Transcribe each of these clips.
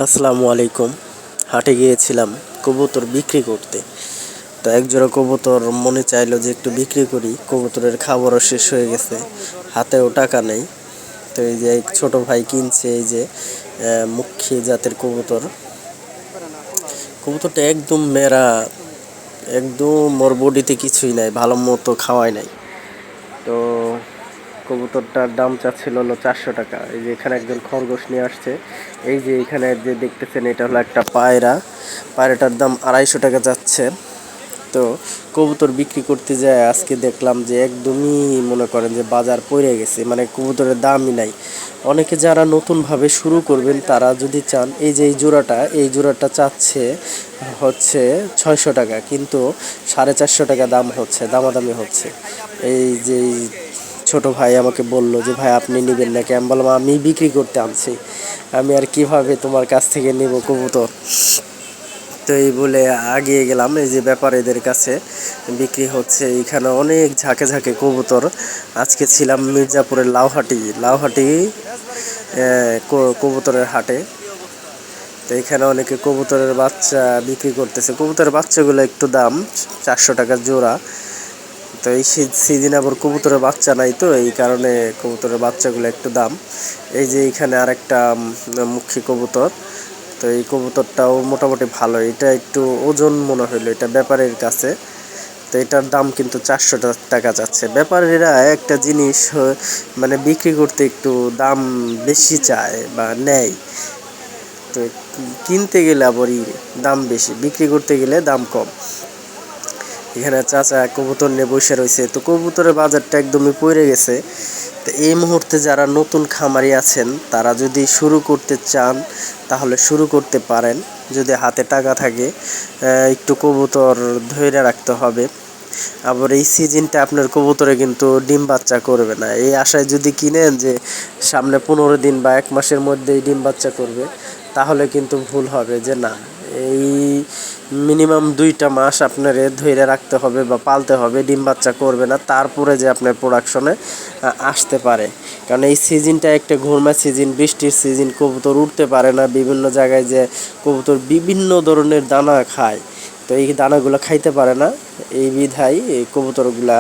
আসসালামু আলাইকুম। হাটে গিয়েছিলাম কবুতর বিক্রি করতে। তো একজোড়া কবুতর মনে চাইলো যে একটু বিক্রি করি, কবুতরের খাবারও শেষ হয়ে গেছে, হাতেও টাকা নেই। তো এই যে এক ছোট ভাই কিনছে, এই যে মুখী জাতের কবুতর। কবুতরটা একদম মেরা, একদম ওর বডিতে কিছুই নাই, ভালো মতো খাওয়াই নাই। তো কবুতরটার দাম চাচ্ছিল হলো 400 টাকা। এই যে এখানে একজন খরগোশ নিয়ে আসছে। এই যে এখানে যে দেখতেছেন, এটা হলো একটা পায়রা। পায়রাটার দাম 250 টাকা যাচ্ছে। তো কবুতর বিক্রি করতে যায় আজকে দেখলাম যে একদমই মনে করেন যে বাজার পড়ে গেছে, মানে কবুতরের দামই নাই। অনেকে যারা নতুনভাবে শুরু করবেন তারা যদি চান, এই যে এই জোড়াটা চাচ্ছে হচ্ছে 600 টাকা, কিন্তু 450 টাকা দাম হচ্ছে, দামাদামি হচ্ছে। এই যে ছোট ভাই আমাকে বলল যে ভাই আপনি নেবেন নাকি, আমি বললাম আমি বিক্রি করতে আনছি, আমি আর কিভাবে তোমার কাছ থেকে নেব কবুতর। তো এই বলে আগিয়ে গেলাম, এই যে ব্যাপারীদের কাছে বিক্রি হচ্ছে। এখানে অনেক ঝাঁকে ঝাঁকে কবুতর। আজকে ছিলাম মির্জাপুরের লাউহাটি কবুতরের হাটে। তো এখানে অনেকে কবুতরের বাচ্চা বিক্রি করতেছে। কবুতরের বাচ্চাগুলো একটু দাম, 400 টাকা জোড়া। তো এই সিজন আবার কবুতরের বাচ্চা নাই, তো এই কারণে কবুতরের বাচ্চাগুলো একটু দাম। এই যে এখানে আরেকটা মুখী কবুতর। তো এই কবুতরটাও মোটামুটি ভালো, এটা একটু ওজন মনে হইলো এটা ব্যাপারীর কাছে। তো এটার দাম কিন্তু 400 টাকা যাচ্ছে। ব্যাপারীরা একটা জিনিস মানে বিক্রি করতে একটু দাম বেশি চায় বা নেয়। তো কিনতে গেলে আবারই দাম বেশি, বিক্রি করতে গেলে দাম কম। এখানে চাচা কবুতর নিয়ে বসে রয়েছে। তো কবুতরের বাজারটা একদমই পড়ে গেছে। তো এই মুহূর্তে যারা নতুন খামারি আছেন তারা যদি শুরু করতে চান তাহলে শুরু করতে পারেন, যদি হাতে টাকা থাকে। একটু কবুতর ধরে রাখতে হবে। আবার এই সিজনটা আপনার কবুতরে কিন্তু ডিম বাচ্চা করবে না, এই আশায় যদি কিনেন যে সামনে 15 দিন বা 1 মাসের মধ্যেই ডিম বাচ্চা করবে, তাহলে কিন্তু ভুল হবে। যে না, এই মিনিমাম 2টা মাস আপনারে ধরে রাখতে হবে বা পালতে হবে, ডিম বাচ্চা করবে না, তারপরে যে আপনার প্রোডাকশনে আসতে পারে। কারণ এই সিজনটা একটা ঘুরমা সিজন, বৃষ্টির সিজন, কবুতর উঠতে পারে না। বিভিন্ন জায়গায় যে কবুতর বিভিন্ন ধরনের দানা খায়, তো এই দানাগুলো খাইতে পারে না, এই বিধায় এই কবুতরগুলা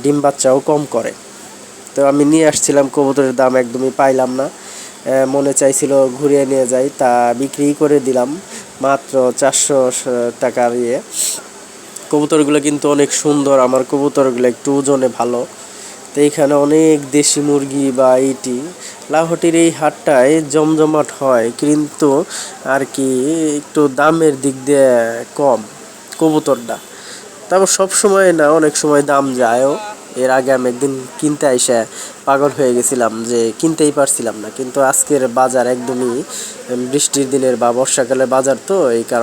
ডিম বাচ্চাও কম করে। তো আমি নিয়ে আসছিলাম, কবুতরের দাম একদমই পাইলাম না। মনে চাইছিল ঘুরিয়ে নিয়ে যাই, তা বিক্রি করে দিলাম মাত্র 400 টাকার ইয়ে। কবুতরগুলো কিন্তু অনেক সুন্দর, আমার কবুতরগুলো একটু ওজনে ভালো। তো এইখানে অনেক দেশি মুরগি বা এইটি লাউহাটির এই হাটটায় জমজমাট হয়, কিন্তু আর কি একটু দামের দিক দিয়ে কম কবুতরটা। তারপর সব সময় না, অনেক সময় দাম যায়ও। এর আগে আমি একদিন কিনতে আইসা পাগল হয়ে গেছিলাম যে কিনতেই পারছিলাম না, কিন্তু আজকের বাজার একদমই বৃষ্টির দিনের বা বর্ষাকালের বাজার, তো এই কারণে